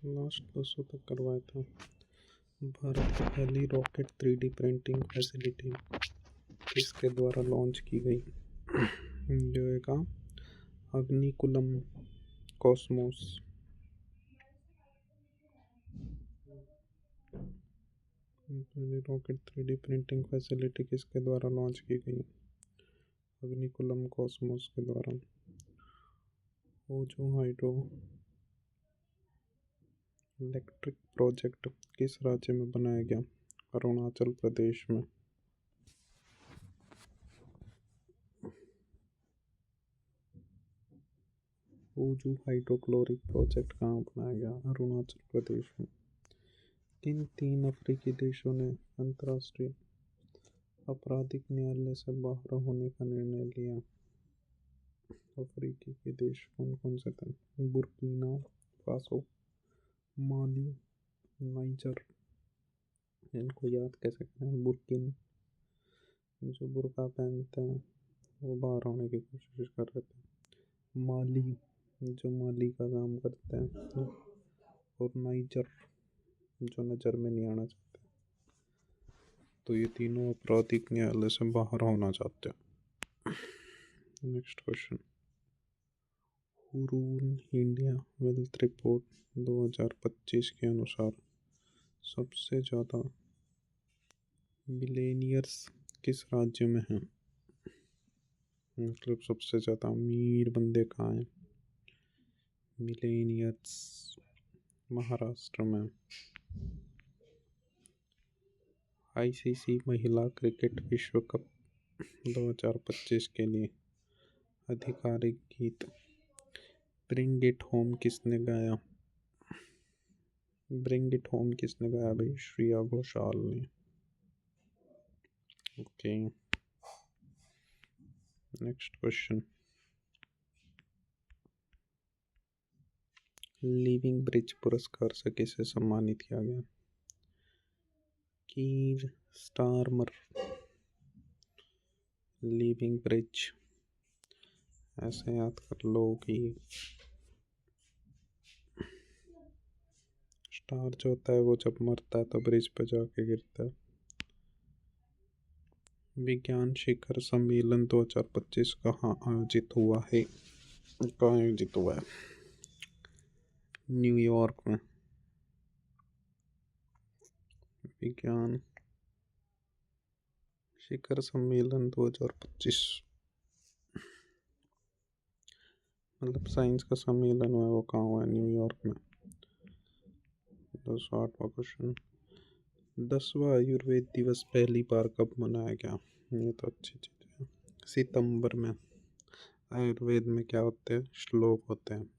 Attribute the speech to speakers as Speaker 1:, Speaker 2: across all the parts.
Speaker 1: Last 200 तक करवाया था। भारत की पहली रॉकेट 3D प्रिंटिंग फैसिलिटी किसके द्वारा लॉन्च की गई? जो है का अग्निकुलम कॉस्मोस। पहली रॉकेट 3D प्रिंटिंग फैसिलिटी किसके द्वारा लॉन्च की गई? अग्निकुलम कॉस्मोस के द्वारा। ओजो हाइड्रो इलेक्ट्रिक प्रोजेक्ट किस राज्य में बनाया गया? अरुणाचल प्रदेश में। ओजू हाइड्रोक्लोरिक प्रोजेक्ट कहाँ बनाया गया? अरुणाचल प्रदेश में। किन 3 अफ्रीकी देशों ने अंतर्राष्ट्रीय आपराधिक न्यायालय से बाहर होने का निर्णय लिया? अफ्रीकी के देश कौन कौन से थे? बुर्किना फासो, माली, नाइजर। इनको याद कैसे करें? बुर्किन जो बुर्का पहनते हैं वो बाहर होने की कोशिश कर रहे थे। माली जो माली का काम करते हैं। और नाइजर जो नज़र में नहीं आना चाहते। तो ये तीनों आपराधिक न्यायालय से बाहर होना चाहते हैं। Next question. Hurun India wealth report 2025 के अनुसार सबसे ज़्यादा बिलियनियर्स किस राज्य में हैं? मतलब सबसे ज़्यादा अमीर बंदे कहाँ हैं? मिलेनियर्स महाराष्ट्र में। आईसीसी महिला क्रिकेट विश्व कप 2025 के लिए आधिकारिक गीत ब्रिंग इट होम किसने गाया? ब्रिंग इट होम किसने गाया भाई? श्रेया घोषाल ने। Okay, next question. Living bridge पुरस्कार से किसे सम्मानित किया गया? कीर स्टारमर। लिविंग ब्रिज ऐसे याद कर लो कि स्टार जो होता है वो जब मरता है तो ब्रिज पे जाके गिरता है। विज्ञान शिखर सम्मेलन 2025 कहाँ आयोजित हुआ है? कहाँ आयोजित हुआ है? न्यूयॉर्क में। विज्ञान शिखर सम्मेलन 2025 मतलब साइंस का सम्मेलन हुआ है वो कहाँ हुआ है? न्यूयॉर्क में। 208वां क्वेश्चन। 10वां आयुर्वेद दिवस पहली बार कब मनाया गया? ये तो अच्छी चीज़ है। सितंबर में। आयुर्वेद में क्या होते हैं? श्लोक होते हैं।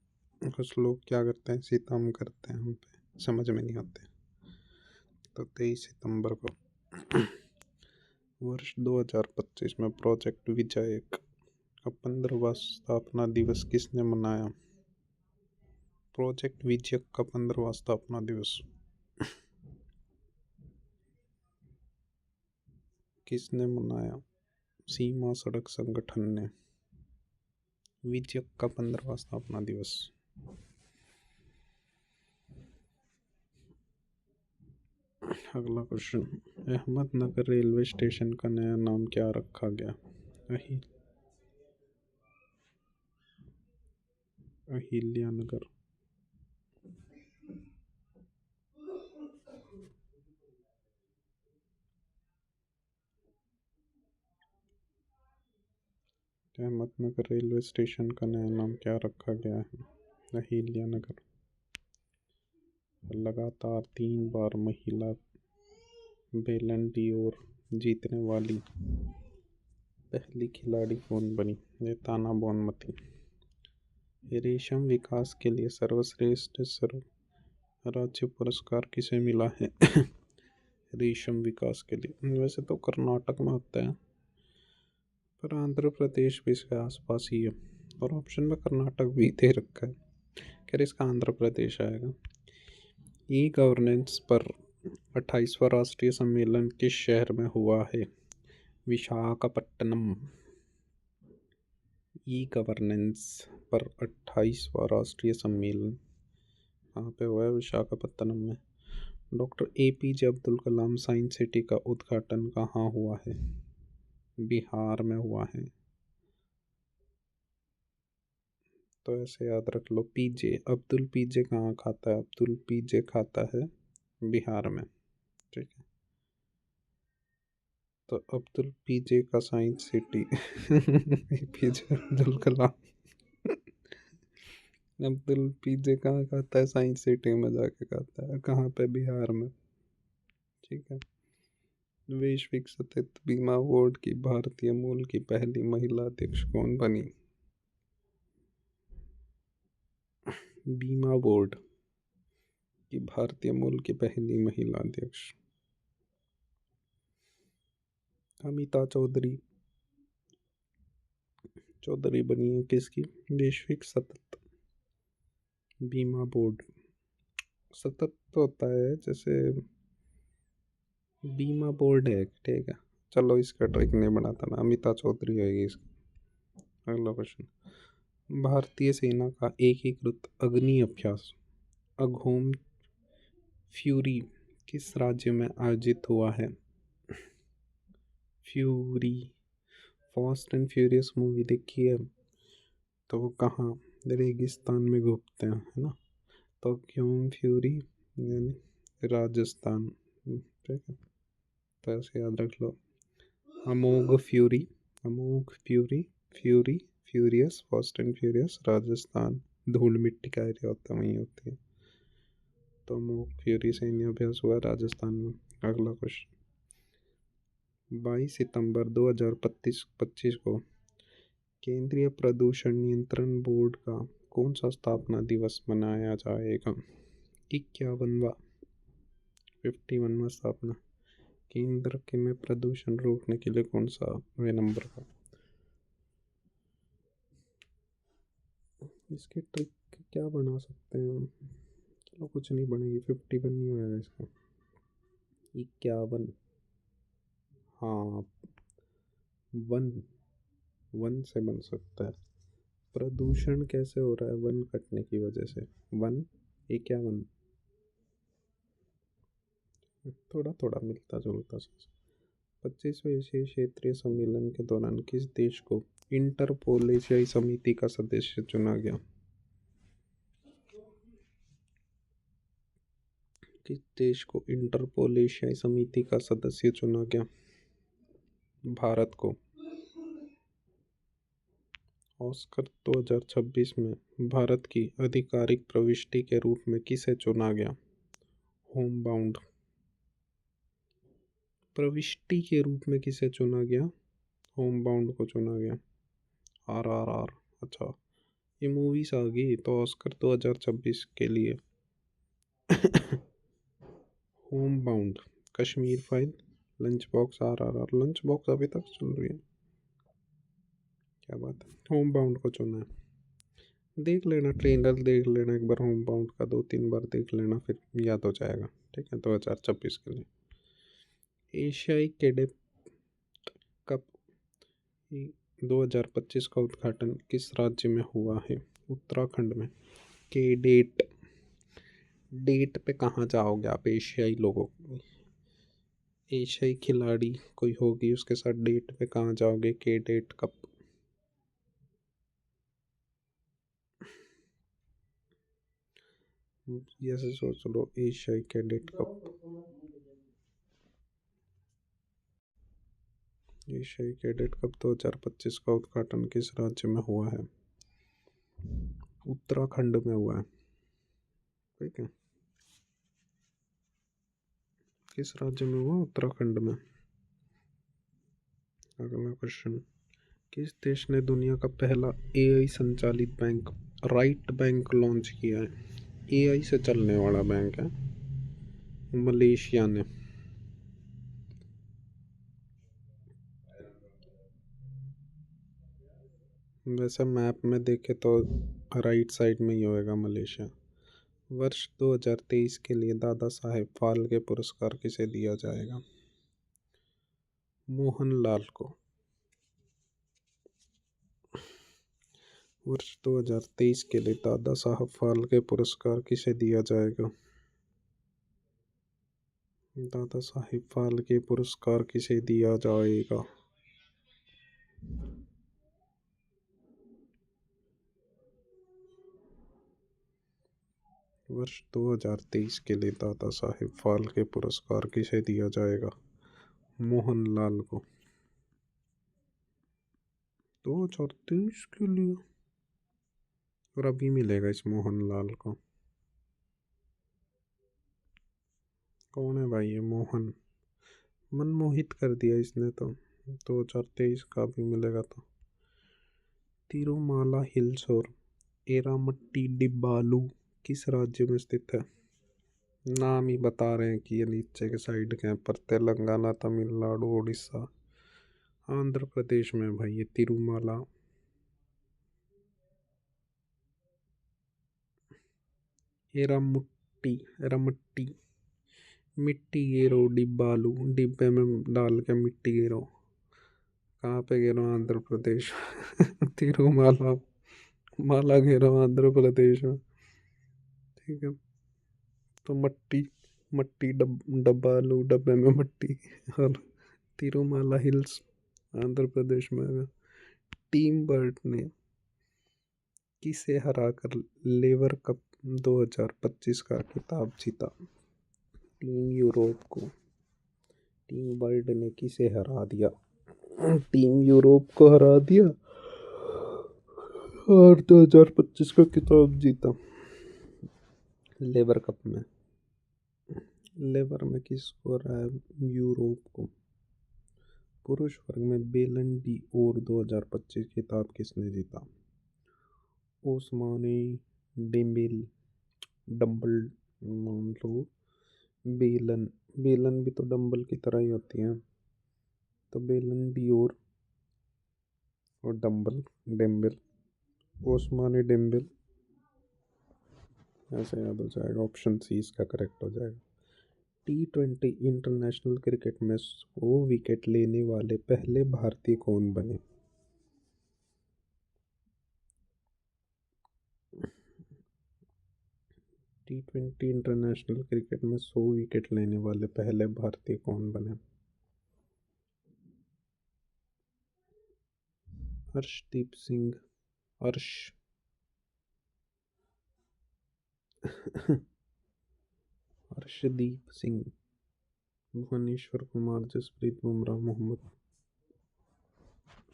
Speaker 1: कुछ लोग क्या करते हैं? सितम करते हैं हम पे, समझ में नहीं आते। तो 23 सितंबर को। वर्ष 2025 में प्रोजेक्ट विजयक का 15वां स्थापना दिवस किसने मनाया? प्रोजेक्ट विजयक का 15वां स्थापना दिवस किसने मनाया? सीमा सड़क संगठन ने। विजयक का 15वां स्थापना दिवस। अगला क्वेश्चन। अहमदनगर रेलवे स्टेशन का नया नाम क्या रखा गया? अहिल्यानगर। अहमदनगर रेलवे स्टेशन का नया नाम क्या रखा गया है? अहिल्यानगर। लगातार 3 बार महिला बेलन डी'ओर जीतने वाली पहली खिलाड़ी कौन बनी? ये ताना बोनमती। रेशम विकास के लिए सर्वश्रेष्ठ राज्य पुरस्कार किसे मिला है? रेशम विकास के लिए वैसे तो कर्नाटक में होता है, पर आंध्र प्रदेश भी इसके आसपास ही है। और ऑप्शन में कर्नाटक भी दे रखा है, खैर इसका आंध्र प्रदेश आएगा। ई गवर्नेंस पर 28वां राष्ट्रीय सम्मेलन किस शहर में हुआ है? विशाखापट्टनम। ई गवर्नेंस पर 28वां राष्ट्रीय सम्मेलन कहाँ पे हुआ है? विशाखापत्तनम में। Doctor APJ Abdul Kalam science city का उद्घाटन कहाँ हुआ है? बिहार में हुआ है। तो ऐसे याद रख लो, पीजे अब्दुल पीजे कहाँ खाता है? अब्दुल पीजे खाता है बिहार में। ठीक है, तो अब्दुल पीजे का साइंस सिटी पीजे अब्दुल कलाम अब्दुल पीजे कहाँ खाता है? साइंस सिटी में जाके खाता है। कहाँ पे? बिहार में। ठीक है। वैश्विक सतत बीमा बोर्ड की भारतीय मूल की पहली महिला अध्यक्ष कौन बनी? बीमा बोर्ड की भारतीय मूल की पहली महिला अध्यक्ष अमिता चौधरी। चौधरी बनी है किसकी? वैश्विक सतत बीमा बोर्ड। सतत तो होता है जैसे बीमा बोर्ड है। ठीक है, चलो इसका ट्रिक नहीं बनाता मैं, अमिता चौधरी होगी इसकी। अगला क्वेश्चन, भारतीय सेना का एकीकृत अग्नि अभ्यास अघोम फ्यूरी किस राज्य में आयोजित हुआ है? Fury, fast and furious movie देखी है? तो वो कहाँ? रेगिस्तान में घूमते हैं, है ना? तो क्यों फ्यूरी यानी राजस्थान। ठीक है, तो ऐसे याद रख लो। Amogh fury, Amogh fury, fury, furious, fast and furious, Rajasthan. धूल मिट्टी का एरिया होता है, वहीं होती है। तो अमोघ फ्यूरी सैन्य अभ्यास हुआ राजस्थान में। अगला क्वेश्चन, 22 सितंबर 2025 को केंद्रीय प्रदूषण नियंत्रण बोर्ड का कौन सा स्थापना दिवस मनाया जाएगा? 51वां, 51वां स्थापना। केंद्र के में प्रदूषण रोकने के लिए कौन सा वे नंबर का? इसके ट्रिक क्या बना सकते हैं हम? चलो कुछ नहीं बनेगी, 51 नहीं होएगा इसका, 51। हाँ, वन, वन से बन सकता है। प्रदूषण कैसे हो रहा है? वन कटने की वजह से। वन, 51। थोड़ा थोड़ा मिलता जुलता सा। 25वें एशियाई क्षेत्रीय सम्मेलन के दौरान किस देश को इंटरपोल एशियाई समिति का सदस्य चुना गया? किस देश को इंटरपोल एशियाई समिति का सदस्य चुना गया? भारत को। ऑस्कर 2026 में भारत की आधिकारिक प्रविष्टि के रूप में किसे चुना गया? Home bound. प्रविष्टि के रूप में किसे चुना गया? होम बाउंड को चुना गया। RRR। अच्छा, ये मूवीज आ गई तो ऑस्कर 2026 के लिए home bound, Kashmir file, lunch box, RRR। Lunch box अभी तक चल रही है, क्या बात है। होम बाउंड को चुना है। देख लेना, ट्रेलर देख लेना एक बार होम बाउंड का, 2-3 बार देख लेना, फिर याद हो जाएगा। ठीक है, 2026 के लिए। एशियाई कैडेट कप 2025 का उद्घाटन किस राज्य में हुआ है? उत्तराखंड में। कैडेट, डेट पे कहाँ जाओगे आप? एशियाई लोगों, एशियाई खिलाड़ी कोई होगी उसके साथ डेट पे कहाँ जाओगे? Cadet cup. ऐसे सोच लो, एशियाई कैडेट कप। एशियाई कैडेट कप 2025 का उद्घाटन किस राज्य में हुआ है? उत्तराखंड में हुआ है। ठीक है, किस राज्य में हुआ? उत्तराखंड में। अगला क्वेश्चन, किस देश ने दुनिया का पहला AI संचालित बैंक राइट बैंक लॉन्च किया है? AI से चलने वाला बैंक है। मलेशिया ने। वैसे मैप में देखे तो राइट साइड में ही होएगा मलेशिया। वर्ष 2023 के लिए दादा साहेब फाल्के पुरस्कार किसे दिया जाएगा? मोहनलाल को। वर्ष 2023 के लिए दादा साहब फाल्के पुरस्कार किसे दिया जाएगा? दादा साहिब फाल्के पुरस्कार किसे दिया जाएगा? वर्ष 2023 के लिए दादा साहिब फाल्के पुरस्कार किसे दिया जाएगा? मोहनलाल को। 2023 के लिए और अभी मिलेगा इस मोहनलाल को। कौन है भाई ये मोहन? मनमोहित कर दिया इसने तो। 2023 का भी मिलेगा तो। तिरुमाला हिल्स और एरामट्टी डिब्बालू किस राज्य में स्थित है? नाम ही बता रहे हैं कि ये नीचे के साइड के हैं, पर तेलंगाना, तमिलनाडु, उड़ीसा, आंध्र प्रदेश में भाई ये तिरुमाला। एरामुट्टी एरामट्टी मिट्टी गिरो डिब्बालू, डिब्बे में डाल के मिट्टी गिरो। कहाँ पे गिरो? आंध्र प्रदेश। तिरुमाला माला गिरो आंध्र प्रदेश में। ठीक है, तो मट्टी मट्टी डब्बालू, डब्बे में मट्टी। और तिरुमाला हिल्स आंध्र प्रदेश में है। टीम बर्ड ने किसे हराकर लेवर कप 2025 का खिताब जीता? टीम यूरोप को। टीम बर्ड ने किसे हरा दिया? टीम यूरोप को हरा दिया और 2025 का खिताब जीता। लेवर कप में। लेवर में किसको हराया? यूरोप को। पुरुष वर्ग में बेलन डी और 2025 खिताब किसने जीता? ओस्माने डेम्बेले। डंबल मान लो। बेलन बेलन भी तो डंबल की तरह ही होती है, तो बेलन डी और डंबल डेम्बेल। ओस्माने डेम्बेल। ऐसे याद हो जाएगा, ऑप्शन सी इसका करेक्ट हो जाएगा। T20 इंटरनेशनल क्रिकेट में 100 विकेट लेने वाले पहले भारतीय कौन बने? T20 इंटरनेशनल क्रिकेट में 100 विकेट लेने वाले पहले भारतीय कौन बने? हर्षदीप सिंह। हर्ष हर्षदीप सिंह, भुवनेश्वर कुमार, जसप्रीत बुमराह, मोहम्मद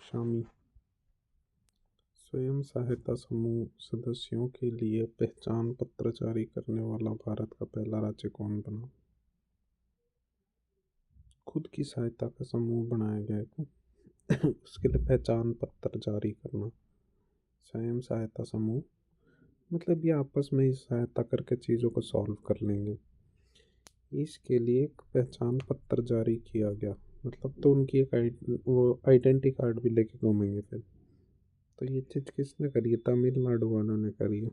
Speaker 1: शामी। स्वयं सहायता समूह सदस्यों के लिए पहचान पत्र जारी करने वाला भारत का पहला राज्य कौन बना? खुद की सहायता का समूह बनाया गया है उसके लिए पहचान पत्र जारी करना। स्वयं सहायता समूह मतलब ये आपस में ही सहायता करके चीज़ों को सॉल्व कर लेंगे। इसके लिए एक पहचान पत्र जारी किया गया, मतलब तो उनकी एक वो आइडेंटिटी कार्ड भी लेके घूमेंगे फिर। तो ये चीज़ किसने करी है? तमिलनाडु वालों ने करी है।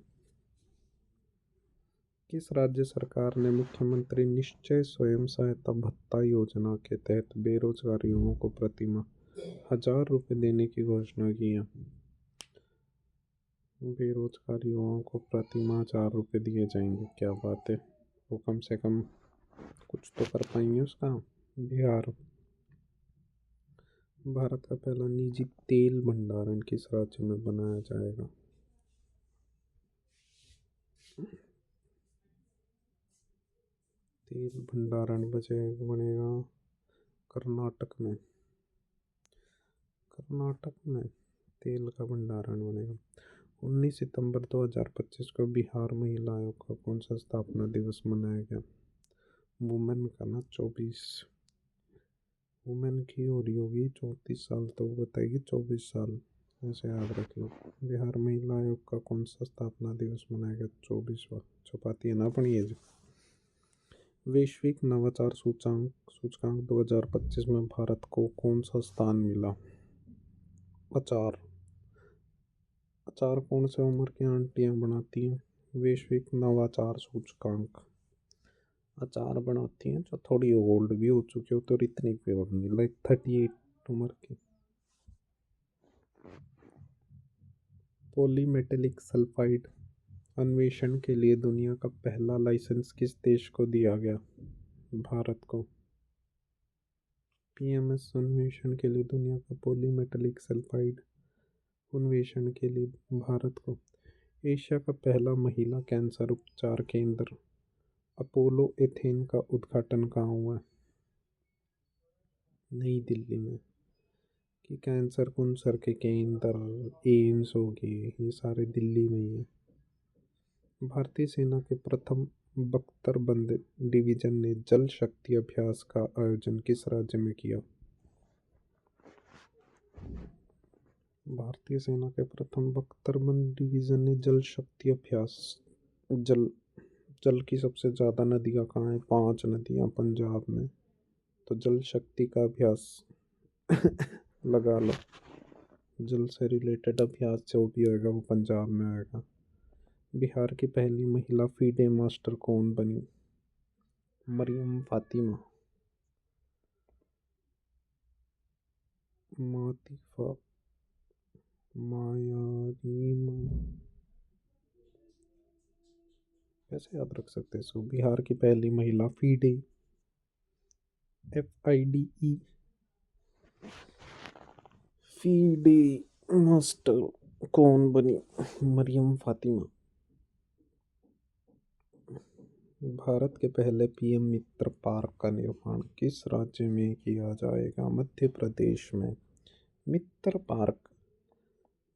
Speaker 1: किस राज्य सरकार ने मुख्यमंत्री निश्चय स्वयं सहायता भत्ता योजना के तहत बेरोजगार युवाओं को प्रतिमाह 1,000 रुपये देने की घोषणा की है? बेरोजगार युवाओं को प्रतिमाह 1,000 रुपये दिए जाएंगे। क्या बात है, वो कम से कम कुछ तो कर पाएंगे उसका। बिहार। भारत का पहला निजी तेल भंडारण किस राज्य में बनाया जाएगा? तेल भंडारण बनेगा कर्नाटक में। कर्नाटक में तेल का भंडारण बनेगा। 19 सितंबर 2025 को बिहार महिला आयोग का कौन सा स्थापना दिवस मनाया गया? वुमेन का ना 24 वुमेन की हो रही होगी। 34 साल तो वो बताएगी 24 साल, ऐसे याद रख लो। बिहार महिला आयोग का कौन सा स्थापना दिवस मनाया गया? 24वां। छुपाती है ना अपनी एज। वैश्विक नवाचार सूचकांक 2025 में भारत को कौन सा स्थान मिला? अचार। अचार कौन से उम्र की आंटियां बनाती हैं? वैश्विक नवाचार सूचकांक। अचार बनाती हैं जो थोड़ी ओल्ड भी हो चुकी हो, तो इतनी भी ओल्ड नहीं, लाइक 38 उम्र की। पॉलीमेटेलिक सल्फाइड अन्वेषण के लिए दुनिया का पहला लाइसेंस किस देश को दिया गया? भारत को। पीएमएस अन्वेषण के लिए दुनिया का पॉलीमेटेलिक सल्फाइड अन्वेषण के लिए भारत को। एशिया का पहला महिला कैंसर उपचार केंद्र अपोलो एथेन का उद्घाटन कहाँ हुआ? नई दिल्ली में। कि कैंसर कुंसर के केंद्र एम्स हो गए, ये सारे दिल्ली में ही है। भारतीय सेना के प्रथम बख्तरबंद डिवीजन ने जल शक्ति अभ्यास का आयोजन किस राज्य में किया? भारतीय सेना के प्रथम बख्तरबंद डिवीजन ने जल शक्ति अभ्यास जल की सबसे ज़्यादा नदियाँ कहाँ हैं? 5 नदियाँ पंजाब में। तो जल शक्ति का अभ्यास लगा लो। जल से रिलेटेड अभ्यास जो भी होगा वो पंजाब में होगा। बिहार की पहली महिला फीडे मास्टर कौन बनी? मरियम फातिमा। मातिफा मायारीमा, कैसे याद रख सकते हैं इसको? बिहार की पहली महिला फीडे FIDE फीडे मास्टर कौन बनी? मरियम फातिमा। भारत के पहले पीएम मित्र पार्क का निर्माण किस राज्य में किया जाएगा? मध्य प्रदेश में। मित्र पार्क,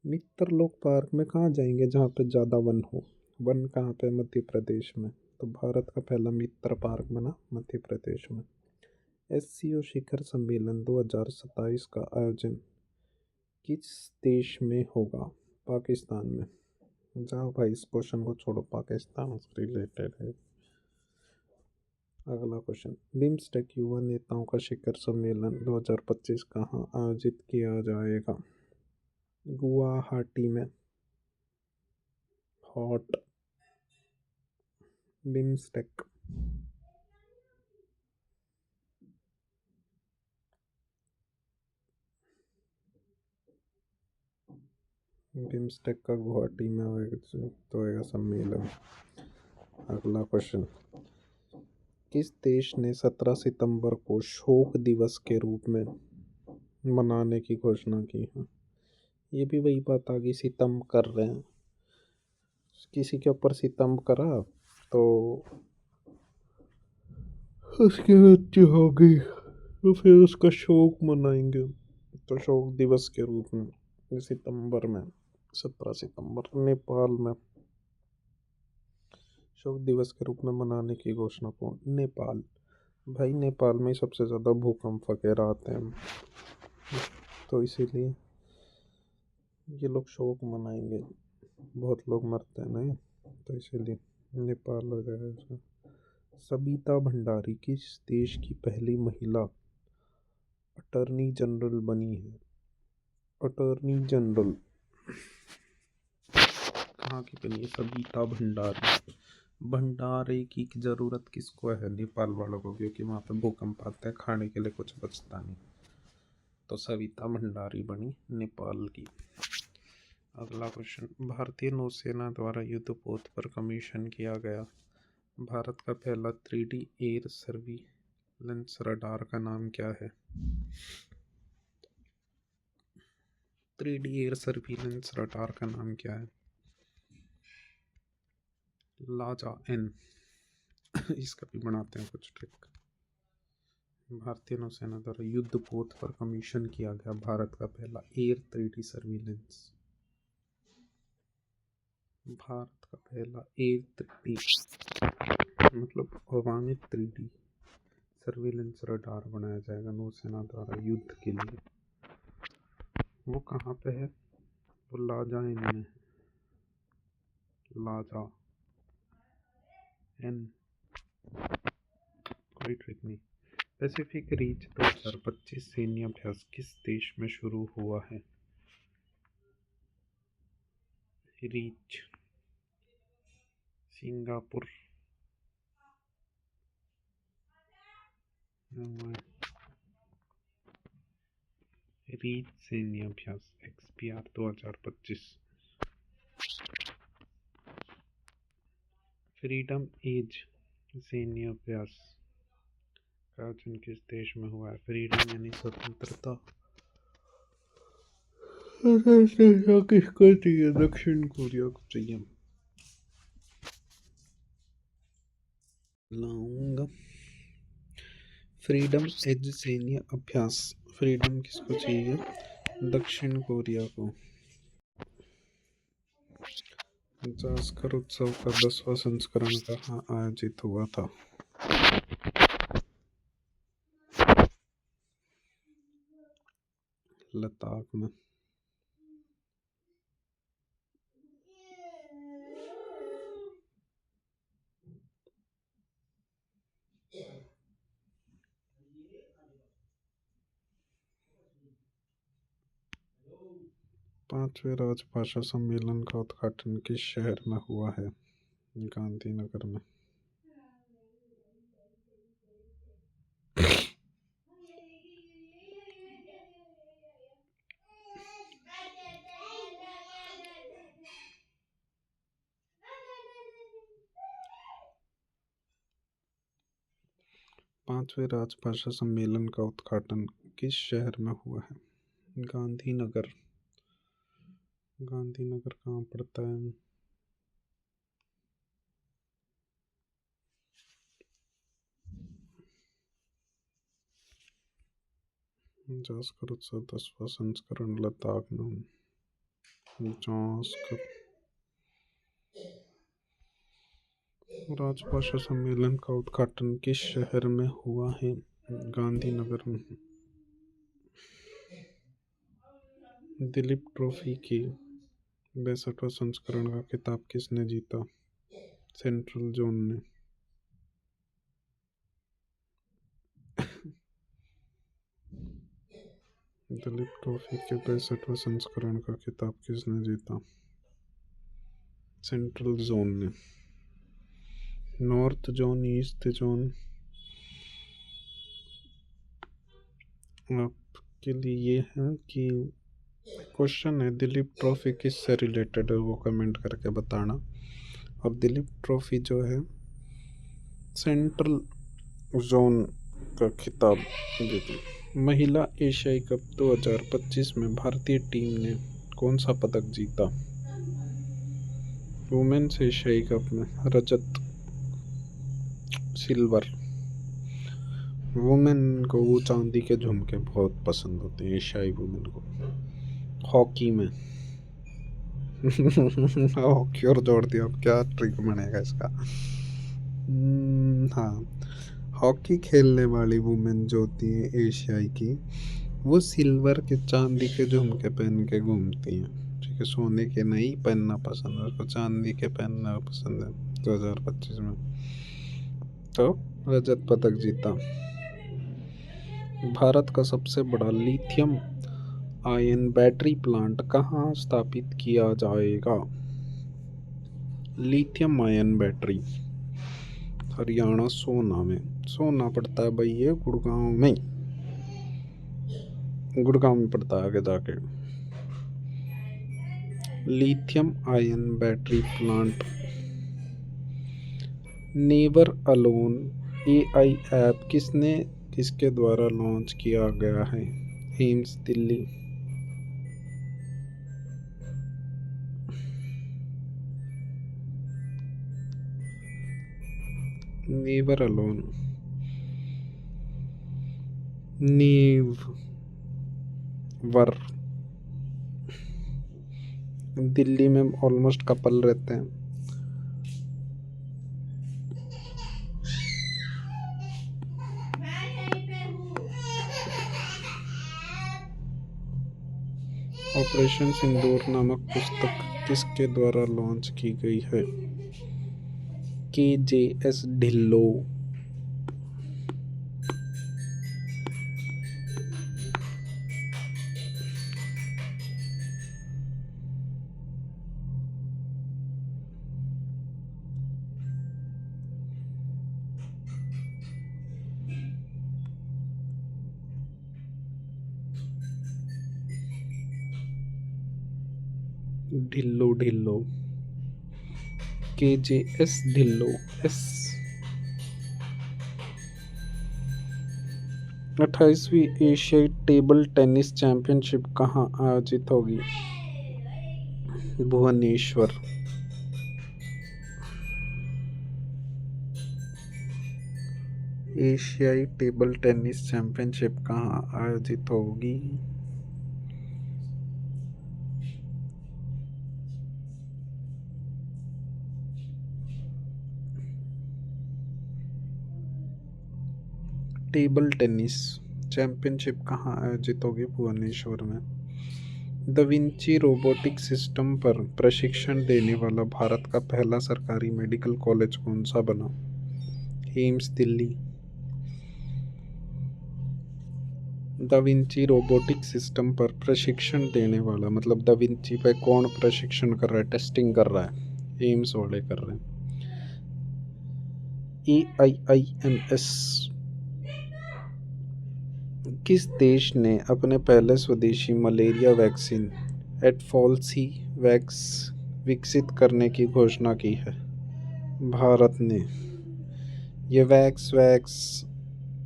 Speaker 1: मित्र लोग पार्क में कहाँ जाएंगे जहाँ पे ज़्यादा वन हो? वन कहाँ पे? मध्य प्रदेश में। तो भारत का पहला मित्र पार्क बना मध्य प्रदेश में। SCO शिखर सम्मेलन 2027 का आयोजन किस देश में होगा? पाकिस्तान में। जाओ भाई, इस क्वेश्चन को छोड़ो, पाकिस्तान से रिलेटेड है। अगला क्वेश्चन, बिम्स्टेक युवा नेताओं का शिखर सम्मेलन 2025 कहाँ आयोजित किया जाएगा? गुवाहाटी में। Hot BIMSTEC. बिम्स्टेक का गुवाहाटी में होएगा सम्मेलन। अगला क्वेश्चन, किस देश ने 17 सितंबर को शोक दिवस के रूप में मनाने की घोषणा की है? ये भी वही बात आ गई, सितम कर रहे हैं। किसी के ऊपर सितम करा तो उसकी मृत्यु हो गई, तो फिर उसका शोक मनाएंगे। तो शोक दिवस के रूप में सितंबर में 17 सितंबर नेपाल में शोक दिवस के रूप में मनाने की घोषणा को। नेपाल, भाई नेपाल में सबसे ज़्यादा भूकंप वगैरह आते हैं, तो इसीलिए ये लोग शोक मनाएंगे। बहुत लोग मरते हैं ना, तो इसीलिए नेपाल हो जाएगा। सबिता भंडारी किस देश की पहली महिला अटॉर्नी जनरल बनी है? अटॉर्नी जनरल कहाँ की बनी है? सबिता भंडारी। भंडारे की ज़रूरत किसको है? नेपाल वालों को, क्योंकि वहाँ पे भूकंप आता है, खाने के लिए कुछ बचता नहीं। तो सविता भंडारी बनी नेपाल की। अगला क्वेश्चन, भारतीय नौसेना द्वारा युद्धपोत पर कमीशन किया गया भारत का पहला 3D एयर सर्विलेंस रडार का नाम क्या है? 3D एयर सर्विलेंस रडार का नाम क्या है? लाजा N। इसका भी बनाते हैं कुछ ट्रिक। भारतीय नौसेना द्वारा युद्धपोत पर कमीशन किया गया भारत का पहला एयर 3D सर्विलेंस, भारत का पहला एयर 3D मतलब हवा में 3D सर्विलेंस रडार बनाया जाएगा नौसेना द्वारा युद्ध के लिए। वो कहाँ पे है? वो लाजा N में है। लाजा N, कोई ट्रिक नहीं। पैसिफिक रीच 2025 सैन्य अभ्यास किस देश में शुरू हुआ है? Reach Singapore. रीच सैन्य अभ्यास XPR 2025 फ्रीडम एज सैन्य अभ्यास का आयोजन किस देश में हुआ है? फ्रीडम यानी स्वतंत्रता। किसको चाहिए? दक्षिण कोरिया को चाहिए। लाऊंगा। फ्रीडम एज सैन्य अभ्यास, फ्रीडम किसको चाहिए? दक्षिण कोरिया को। जास्कर उत्सव का 10वां संस्करण कहाँ आयोजित हुआ था? लद्दाख में। पांचवें राजभाषा सम्मेलन का उद्घाटन किस शहर में हुआ है? गांधीनगर में। पांचवें राजभाषा सम्मेलन का उद्घाटन किस शहर में हुआ है? गांधीनगर। गांधीनगर कहाँ पड़ता है? जास्कर उत्सव 10वां संस्करण लद्दाख में। जास्कर राजभाषा सम्मेलन का उद्घाटन किस शहर में हुआ है? गांधीनगर में। दिलीप ट्रॉफी की 62वां संस्करण का खिताब किसने जीता? सेंट्रल जोन ने। दिलीप ट्रॉफी के 65वां संस्करण का खिताब किसने जीता? सेंट्रल जोन ने। North zone, east zone. आपके लिए ये है कि क्वेश्चन है दिलीप ट्रॉफी किससे रिलेटेड है, वो कमेंट करके बताना। और दिलीप ट्रॉफी जो है सेंट्रल जोन का खिताब जीती। महिला एशियाई कप 2025 में भारतीय टीम ने कौन सा पदक जीता? वुमेन्स एशियाई कप में रजत, सिल्वर। वुमेन को वो चांदी के झुमके बहुत पसंद होते हैं, एशियाई वुमेन को। हॉकी में हॉकी और जोड़ दिया, अब क्या ट्रिक बनेगा इसका? हाँ, हॉकी खेलने वाली वुमेन जो होती है एशियाई की, वो सिल्वर के, चांदी के झुमके पहन के घूमती हैं। ठीक है, सोने के नहीं पहनना पसंद है उसको, चांदी के पहनना पसंद है। 2025 में तो रजत पदक जीता। भारत का सबसे बड़ा लिथियम आयन बैटरी प्लांट कहाँ स्थापित किया जाएगा? लिथियम आयन बैटरी हरियाणा, सोना में। सोना पड़ता है भाई ये गुड़गांव में, गुड़गांव में पड़ता है आगे जाके। Lithium ion battery plant. Never alone AI app किसके द्वारा लॉन्च किया गया है? एम्स दिल्ली। नेवर अलोन, वर। दिल्ली में ऑलमोस्ट कपल रहते हैं। ऑपरेशन सिंदूर नामक पुस्तक किसके द्वारा लॉन्च की गई है? KJS Dhillon. Dhillon Dhillon. KJS Dhillon S. 28वीं एशियाई टेबल टेनिस चैंपियनशिप कहाँ आयोजित होगी? भुवनेश्वर। एशियाई टेबल टेनिस चैंपियनशिप कहाँ आयोजित होगी? टेबल टेनिस चैंपियनशिप कहाँ आयोजित होगी? भुवनेश्वर में। द विंची रोबोटिक सिस्टम पर प्रशिक्षण देने वाला भारत का पहला सरकारी मेडिकल कॉलेज कौन सा बना? AIIMS Delhi. The Vinci robotic system पर प्रशिक्षण देने वाला मतलब द विंची पे कौन प्रशिक्षण कर रहा है, टेस्टिंग कर रहा है? एम्स वाले कर रहे हैं। AIIMS किस देश ने अपने पहले स्वदेशी मलेरिया वैक्सीन एटफॉल्सी वैक्स विकसित करने की घोषणा की है? भारत ने। ये वैक्स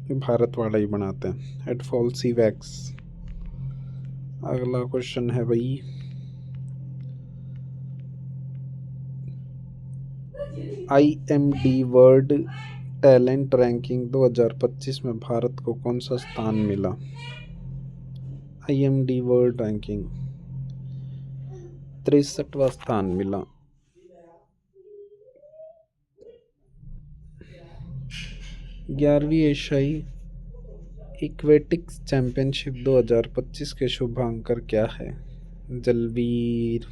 Speaker 1: भारत वाला ही बनाते हैं, एटफॉल्सी वैक्स। अगला क्वेश्चन है भाई, IMD वर्ल्ड टैलेंट रैंकिंग 2025 में भारत को कौन सा स्थान मिला? IMD वर्ल्ड रैंकिंग 63वां स्थान मिला। 11वीं एशियाई एक्वेटिक्स चैंपियनशिप 2025 के शुभांकर क्या है? जलवीर।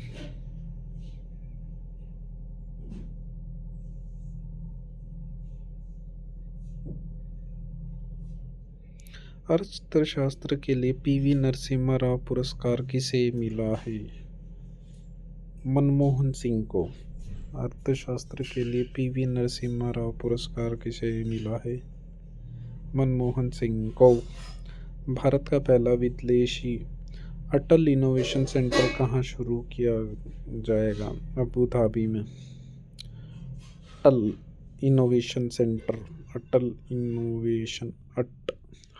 Speaker 1: अर्थशास्त्र के लिए PV नरसिम्हा राव पुरस्कार किसे मिला है? मनमोहन सिंह को। अर्थशास्त्र के लिए PV नरसिम्हा राव पुरस्कार किसे मिला है? मनमोहन सिंह को। भारत का पहला विदेशी अटल इनोवेशन सेंटर कहाँ शुरू किया जाएगा? अबू धाबी में। अटल इनोवेशन सेंटर, अटल इनोवेशन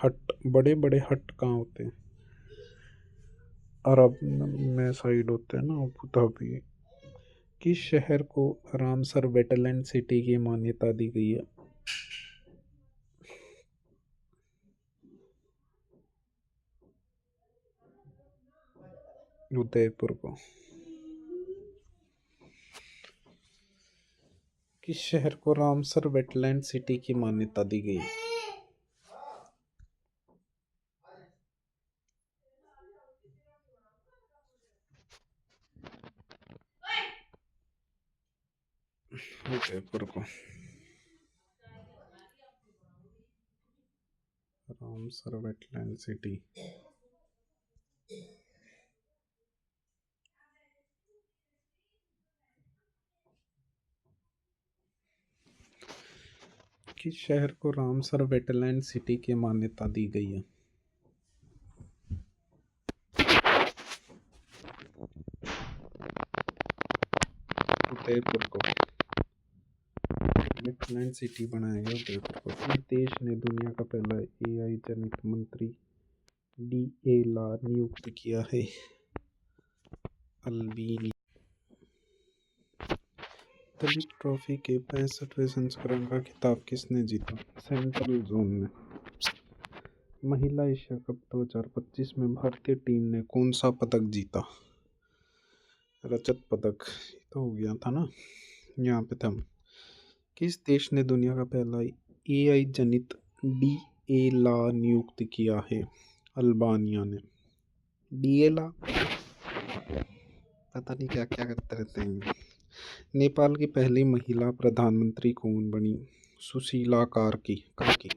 Speaker 1: हट, बड़े बड़े हट कहाँ होते हैं? अरब में साइड होते हैं ना, अबू धाबी। किस शहर को रामसर वेटलैंड सिटी की मान्यता दी गई है? उदयपुर को। किस शहर को रामसर वेटलैंड सिटी की मान्यता दी गई है? उदयपुर को। Ramsar wetland city. किस शहर को रामसर वेटलैंड सिटी की मान्यता दी गई है? उदयपुर को। वेटलैंड सिटी बनाया गया उदयपुर को। किस देश ने दुनिया का पहला AI जनित मंत्री DA नियुक्त किया है? अल्बेनिया। दलीप ट्रॉफी के 65वें संस्करण का खिताब किसने जीता? सेंट्रल जोन ने। महिला एशिया कप 2025 में भारतीय टीम ने कौन सा पदक जीता? रजत पदक। तो हो गया था ना, यहाँ पे था। किस देश ने दुनिया का पहला AI जनित DA नियुक्त किया है? अल्बानिया ने। DA पता नहीं क्या क्या करते रहते हैं। नेपाल की पहली महिला प्रधानमंत्री कौन बनी? सुशीला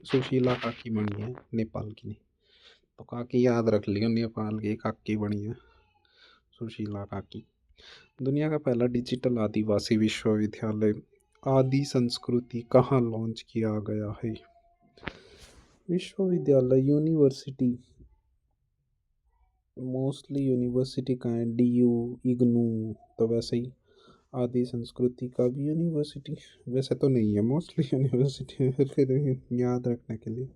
Speaker 1: सुशीला काकी बनी है, नेपाल की नहीं। तो काकी याद रख लियो, नेपाल की काकी बनी है सुशीला काकी। दुनिया का पहला डिजिटल आदिवासी विश्वविद्यालय आदि संस्कृति कहाँ लॉन्च किया गया है? विश्वविद्यालय यूनिवर्सिटी, मोस्टली यूनिवर्सिटी कहाँ है? DU, IGNOU। तो वैसे ही आदि संस्कृति का भी यूनिवर्सिटी, वैसे तो नहीं है मोस्टली यूनिवर्सिटी है, फिर याद रखने के लिए।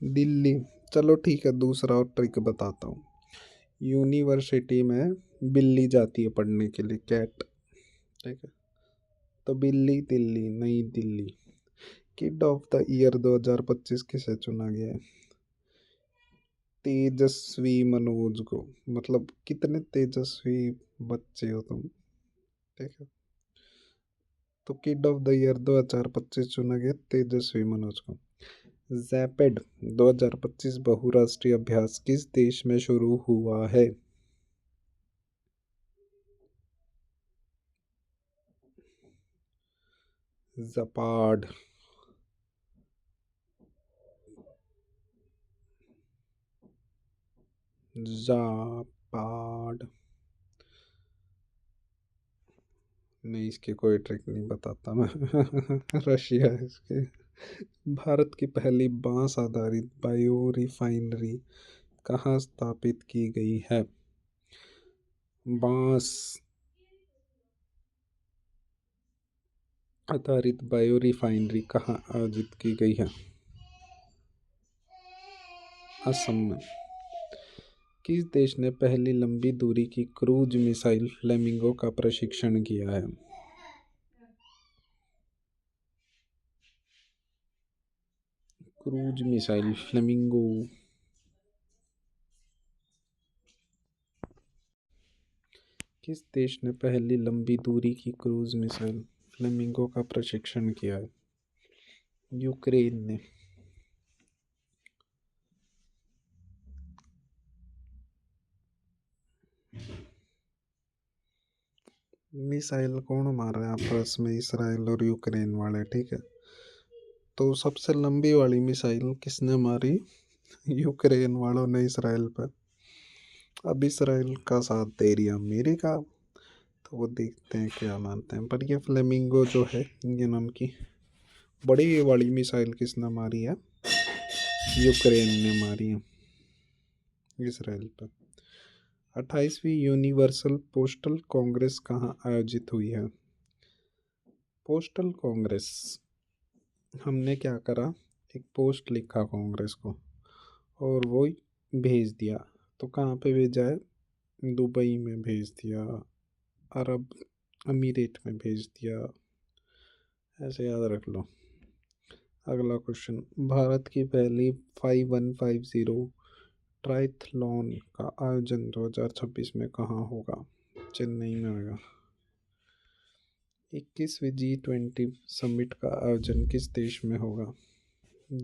Speaker 1: दिल्ली। चलो ठीक है, दूसरा और ट्रिक बताता हूँ। यूनिवर्सिटी में बिल्ली जाती है पढ़ने के लिए, कैट। ठीक है, तो बिल्ली दिल्ली, नई Delhi. Kid of the year 2025 किसे चुना गया है? तेजस्वी मनोज को। मतलब कितने तेजस्वी बच्चे हो तुम। ठीक है, तो किड ऑफ द ईयर 2025 चुना गया तेजस्वी मनोज को। जैपेड 2025 बहुराष्ट्रीय अभ्यास किस देश में शुरू हुआ है? जापाड। जापाड। नहीं, इसकी कोई ट्रिक नहीं बताता मैं रशिया है इसके। भारत की पहली बांस आधारित बायो रिफाइनरी कहाँ स्थापित की गई है? बांस आधारित बायो रिफाइनरी कहाँ आयोजित की गई है? असम में। किस देश ने पहली लंबी दूरी की क्रूज मिसाइल फ्लेमिंगो का प्रशिक्षण किया है? Cruise missile flamingo. किस देश ने पहली लंबी दूरी की क्रूज मिसाइल फ्लेमिंगो का प्रशिक्षण किया है? यूक्रेन ने। मिसाइल कौन मार रहा है आपस में? इसराइल और यूक्रेन वाले। ठीक है, तो सबसे लंबी वाली मिसाइल किसने मारी? यूक्रेन वालों ने इसराइल पर। अब इसराइल का साथ दे रही है अमेरिका, तो वो देखते हैं क्या मानते हैं। पर ये फ्लेमिंगो जो है ये नाम की बड़ी वाली मिसाइल किसने मारी है? यूक्रेन ने मारी है इसराइल पर। 28वीं यूनिवर्सल पोस्टल कांग्रेस कहाँ आयोजित हुई है? पोस्टल कांग्रेस, हमने क्या करा, एक पोस्ट लिखा कांग्रेस को और वो भेज दिया। तो कहाँ पे भेजा है? दुबई में भेज दिया, अरब अमीरेट में भेज दिया, ऐसे याद रख लो। अगला क्वेश्चन, भारत की पहली 5150 ट्राइथलॉन का आयोजन 2026 में कहाँ होगा? चेन्नई में होगा। 21वीं G20 समिट का आयोजन किस देश में होगा?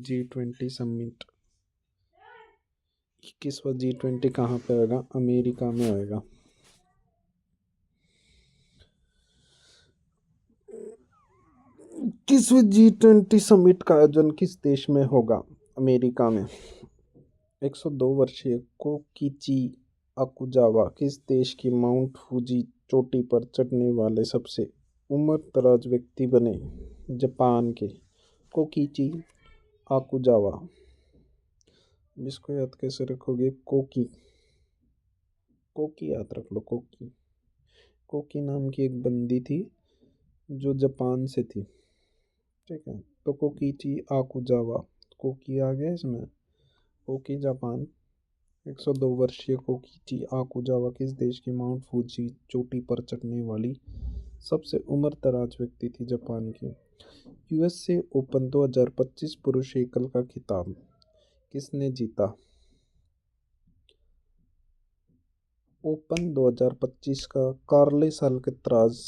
Speaker 1: G20 समिट, 21वां G20 कहाँ पे होगा? अमेरिका में होगा। किसवीं G20 समिट का आयोजन किस देश में होगा? अमेरिका में। 102 वर्षीय कोकिची अकुजावा किस देश की माउंट फूजी चोटी पर चढ़ने वाले सबसे उम्रदराज व्यक्ति बने? जापान के कोकिची अकुजावा। इसको याद कैसे रखोगे? कोकी, कोकी याद रख लो, कोकी। कोकी नाम की एक बंदी थी जो जापान से थी। ठीक है, तो कोकीची आकुजावा, कोकी आ गया इसमें। कोकी जापान। 102 वर्षीय कोकीची आकुजावा किस देश की माउंट फूजी चोटी पर चढ़ने वाली सबसे उम्रदराज व्यक्ति थी? जापान की। यूएसए ओपन 2025 पुरुष एकल का खिताब किसने जीता? ओपन 2025 का कार्लेस अल्कत्राज।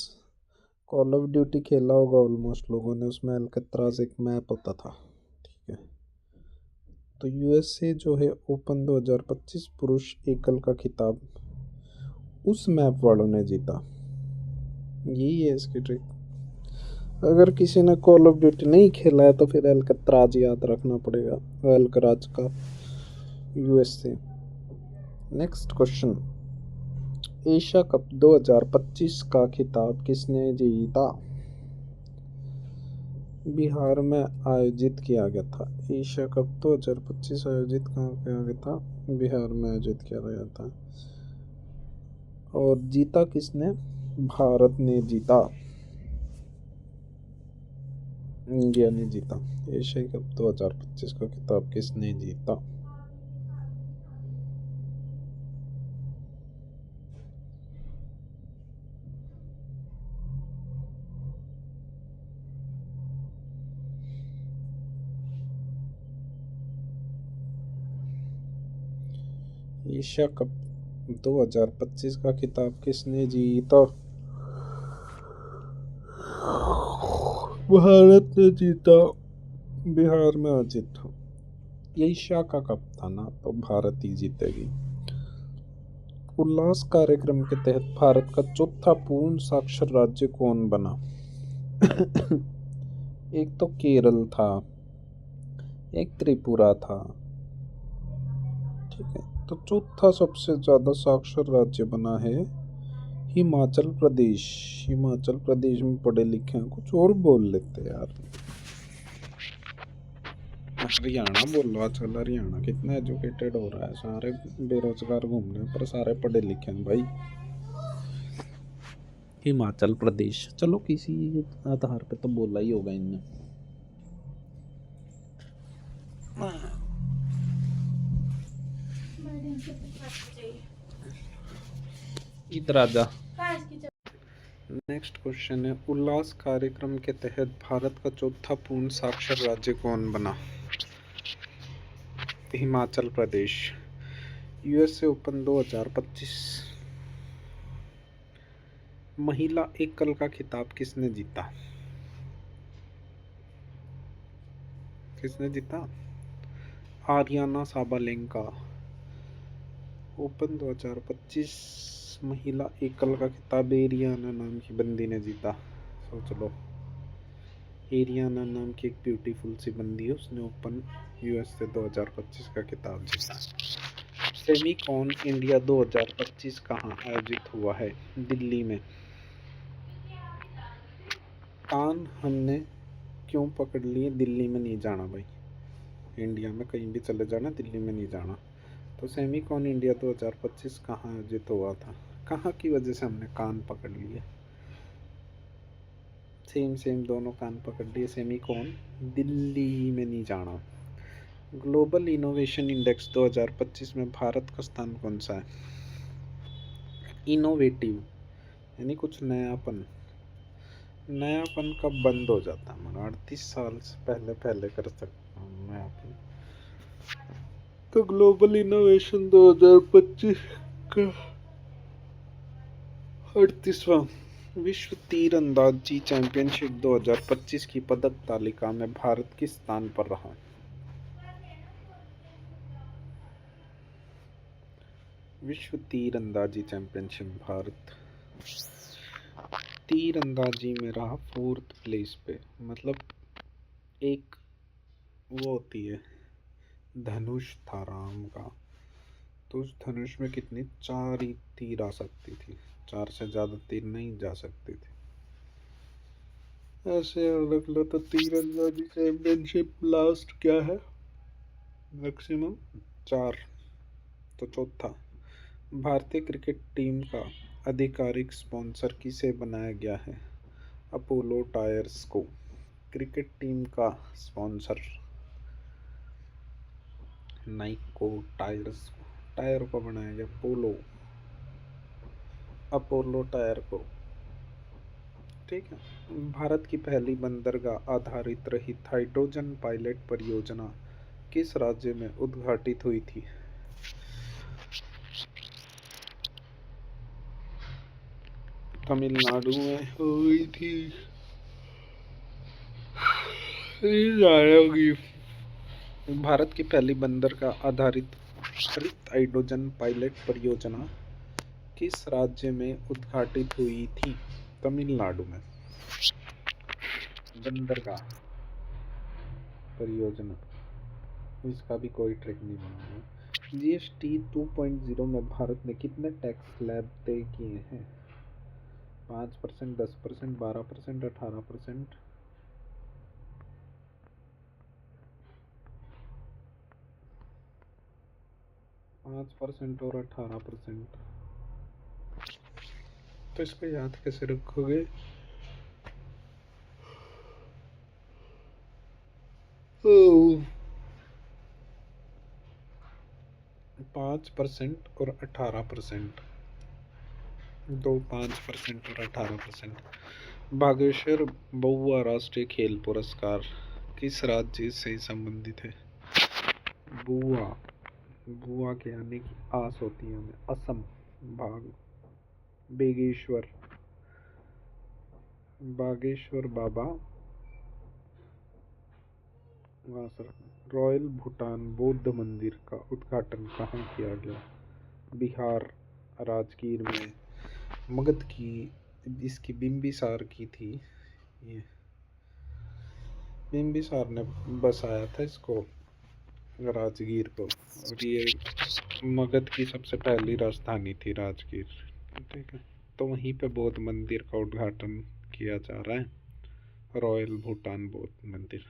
Speaker 1: कॉल ऑफ ड्यूटी खेला होगा ऑलमोस्ट लोगों ने, उसमें अल्कत्राज एक मैप होता था। ठीक है, तो यूएसए जो है ओपन 2025 पुरुष एकल का खिताब उस मैप वालों ने जीता। यही है इसकी ट्रिक। अगर किसी ने कॉल ऑफ ड्यूटी नहीं खेला है तो फिर अल्कत्राज याद रखना पड़ेगा, अल्कराज का USA. Next question, Asia cup 2025 का खिताब किसने जीता? बिहार में आयोजित किया गया था। एशिया कप 2025 आयोजित कहाँ किया गया था? बिहार में आयोजित किया गया था। और जीता किसने? भारत ने जीता, इंडिया ने जीता। एशिया कप 2025 का खिताब किसने जीता? एशिया कप 2025 का खिताब किसने जीता? भारत ने जीता। बिहार में आज था। एशिया का कप था ना, तो भारत ही जीतेगी। उल्लास कार्यक्रम के तहत भारत का चौथा पूर्ण साक्षर राज्य कौन बना? एक तो केरल था, एक त्रिपुरा था, ठीक है। तो चौथा सबसे ज्यादा साक्षर राज्य बना है हिमाचल प्रदेश। हिमाचल प्रदेश में पढ़े लिखे हैं, कुछ और बोल लेते यार। हरियाणा बोल लो आजकल। हरियाणा कितना एजुकेटेड हो रहा है, सारे बेरोजगार घूम रहे हैं पर सारे पढ़े लिखे हैं भाई। हिमाचल प्रदेश, चलो किसी आधार पे तो बोला ही होगा इनने। इधर आजा। नेक्स्ट क्वेश्चन है, उल्लास कार्यक्रम के तहत भारत का चौथा पूर्ण साक्षर राज्य कौन बना? हिमाचल प्रदेश। यूएसए ओपन 2025 महिला एकल का खिताब किसने जीता? किसने जीता? Ariana Sabalenka. ओपन 2025 महिला एकल का खिताब एरियाना नाम की बंदी ने जीता। सोच लो, एरियाना नाम की एक ब्यूटीफुल सी बंदी है, उसने ओपन यूएसए 2025 का खिताब जीता। सेमीकॉन इंडिया 2025 कहाँ आयोजित हुआ है? दिल्ली में। कान हमने क्यों पकड़ लिए? दिल्ली में नहीं जाना भाई, इंडिया में कहीं भी चले जाना, दिल्ली में नहीं जाना। तो सेमीकॉन इंडिया 2025 कहाँ आयोजित हुआ था? कहाँ की वजह से हमने कान पकड़ लिए? सेम सेम दोनों कान पकड़ लिए। सेमीकॉन दिल्ली में नहीं जाना। ग्लोबल इनोवेशन इंडेक्स 2025 में भारत का स्थान कौन सा है? इनोवेटिव यानी कुछ नयापन। नयापन कब बंद हो जाता है? मतलब 38 साल से पहले पहले कर सकता हूँ नयापन। तो ग्लोबल इनोवेशन 2025 का 38वां विश्व तीरंदाजी चैंपियनशिप 2025 की पदक तालिका में भारत किस स्थान पर रहा? विश्व तीरंदाजी चैंपियनशिप भारत तीरंदाजी में रहा 4th प्लेस पे। मतलब एक वो होती है धनुष था राम का, तो उस धनुष में कितनी 4 ही तीर आ सकती थी, 4 से ज्यादा तीर नहीं जा सकती थी। ऐसे रख लो। तो तीरंदाजी चैंपियनशिप लास्ट क्या है? मैक्सिमम 4। तो चौथा, भारतीय क्रिकेट टीम का आधिकारिक स्पॉन्सर किसे बनाया गया है? अपोलो टायर्स को। क्रिकेट टीम का स्पॉन्सर नाइक को, टायर्स को, टायर को बनाया गया पोलो, अपोलो टायर को, ठीक है। भारत की पहली बंदरगाह आधारित रहित हाइड्रोजन पायलट परियोजना किस राज्य में उद्घाटित हुई थी? तमिलनाडु में हुई थी। भारत की पहली बंदरगाह आधारित हरित हाइड्रोजन पायलट परियोजना किस राज्य में उद्घाटित हुई थी? तमिलनाडु में। बंदरगाह परियोजना, इसका भी कोई ट्रैक नहीं बना है। जीएसटी 2.0 में भारत ने कितने टैक्स स्लैब तय किए हैं? 5%, 10%, 12%, 18%? 5% और 18%। तो इसको याद कैसे रखोगे? 5% और 18%। दो 5% और 18%। बागेश्वर बहुआ राष्ट्रीय खेल पुरस्कार किस राज्य से संबंधित है? बुआ, बुआ के आने की आस होती है हमें। असम। भाग बेगेश्वर, बागेश्वर बाबा सर। रॉयल भूटान बौद्ध मंदिर का उद्घाटन कहाँ किया गया? बिहार, राजगीर में। मगध की, इसकी बिंबिसार की थी ये, बिंबिसार ने बसाया था इसको, राजगीर को। और ये मगध की सबसे पहली राजधानी थी राजगीर। ठीक है, तो वहीं पे बौद्ध मंदिर का उद्घाटन किया जा रहा है, रॉयल भूटान बौद्ध मंदिर।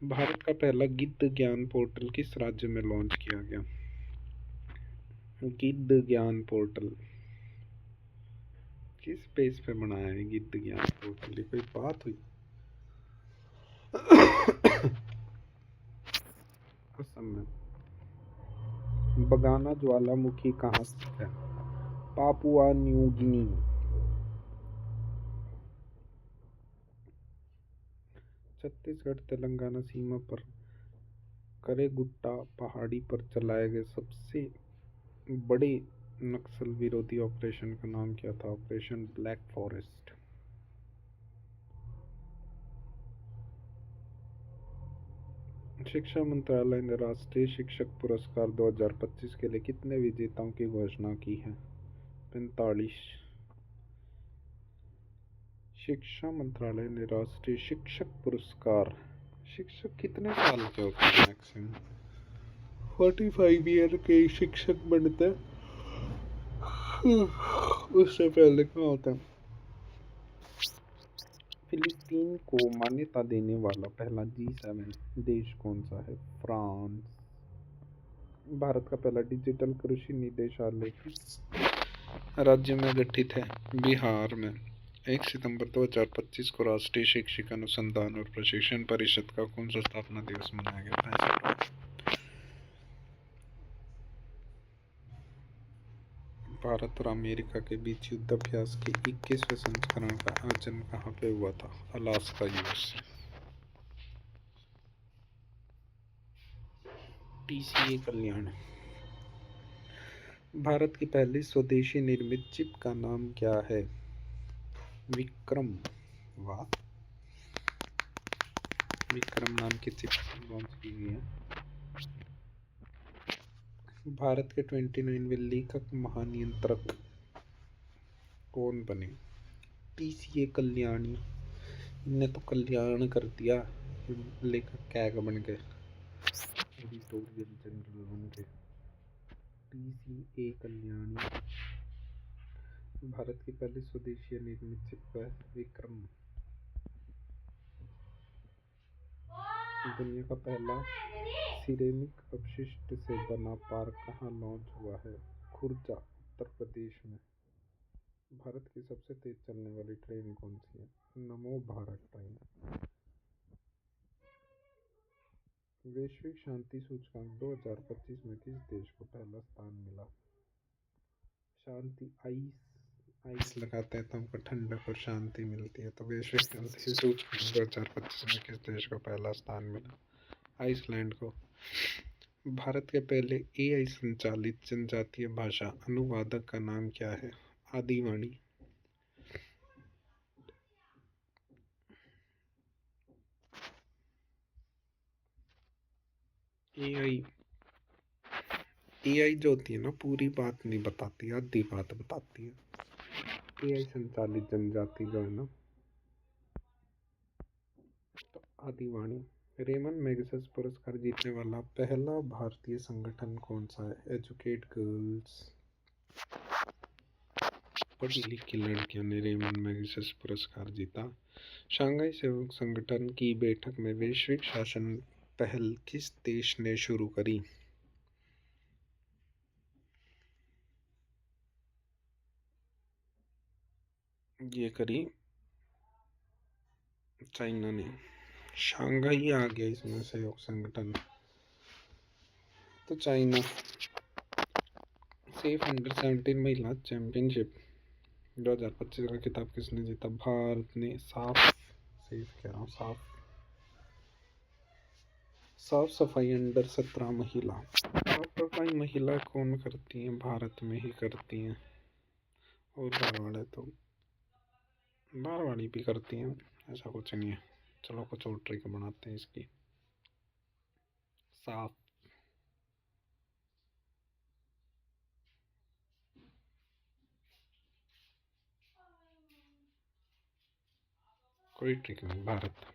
Speaker 1: भारत का पहला गिद्ध ज्ञान पोर्टल किस राज्य में लॉन्च किया गया? गिद्ध ज्ञान पोर्टल किस पेज पे बनाया है? गिद्ध ज्ञान पोर्टल, कोई बात हुई? असम में। बगाना ज्वालामुखी कहाँ स्थित है? Papua New Guinea. Chhattisgarh Telangana सीमा पर करेगुट्टा पहाड़ी पर चलाए गए सबसे बड़े नक्सल विरोधी ऑपरेशन का नाम क्या था? Operation black forest. शिक्षा मंत्रालय ने राष्ट्रीय शिक्षक पुरस्कार 2025 के लिए कितने विजेताओं की घोषणा की है? 45। शिक्षा मंत्रालय ने राष्ट्रीय शिक्षक पुरस्कार, शिक्षक कितने साल के होते हैं मैक्सिमम? 45 ईयर के शिक्षक बनते हैं। उससे पहले क्या होता है? फिलिस्तीन को मान्यता देने वाला पहला G7 देश कौन सा है? फ्रांस। भारत का पहला डिजिटल कृषि निदेशालय किस राज्य में गठित है? बिहार में। 1 सितंबर 2025 को राष्ट्रीय शैक्षिक अनुसंधान और प्रशिक्षण परिषद का कौन सा स्थापना दिवस मनाया गया? भारत और अमेरिका के बीच युद्धाभ्यास के 21वें संस्करण का आयोजन कहाँ पे हुआ था? Alaska, US. TCA कल्याण। भारत की पहली स्वदेशी निर्मित चिप का नाम क्या है? विक्रम। वाह, विक्रम नाम की चिप लॉन्च की गई है। भारत के 29वें लेखक महानियंत्रक कौन बने? TCA कल्याणी। इनने तो कल्याण कर दिया, लेखक क्या बन गए? एडिटोरियल जनरल बन गए। TCA कल्याणी। भारत की पहली स्वदेशी निर्मित चिप है विक्रम। दुनिया का पहला सिरेमिक अपशिष्ट से बना पार्क कहाँ लॉन्च हुआ है? खुर्जा, उत्तर प्रदेश में। भारत की सबसे तेज चलने वाली ट्रेन कौन सी है? नमो भारत ट्रेन। वैश्विक शांति सूचकांक 2025 में किस देश को पहला स्थान मिला? शांति, आइस लगाते हैं तो हमको ठंडक और शांति मिलती है, तो वैश्विक शांति सूचकांक 2025 में किस देश को पहला स्थान मिला? आइसलैंड को। भारत के पहले AI संचालित जनजातीय भाषा अनुवादक का नाम क्या है? आदिवाणी। AI जो होती है ना, पूरी बात नहीं बताती, आधी बात बताती है। AI संचालित जनजाति जो है ना, तो आदिवाणी। रेमन मैगसेस पुरस्कार जीतने वाला पहला भारतीय संगठन कौन सा है? Educate girls. पढ़ी लिखी लड़कियों ने रेमन मैगसेस पुरस्कार जीता। शंघाई सहयोग संगठन की बैठक में वैश्विक शासन पहल किस देश ने शुरू करी? ये करी चाइना ने। शंघाई आ गया इसमें सहयोग संगठन। तो चाइना सेफ अंडर 17 महिला चैंपियनशिप 2025 का खिताब किसने जीता? भारत ने। साफ सफाई अंडर 17 महिला। साफ सफाई महिला कौन करती हैं? भारत में ही करती हैं। और बारवाड़ी भी करती हैं, ऐसा कुछ नहीं है। चलो कुछ और ट्रिक बनाते हैं इसकी। साफ कोई ट्रिक नहीं। भारत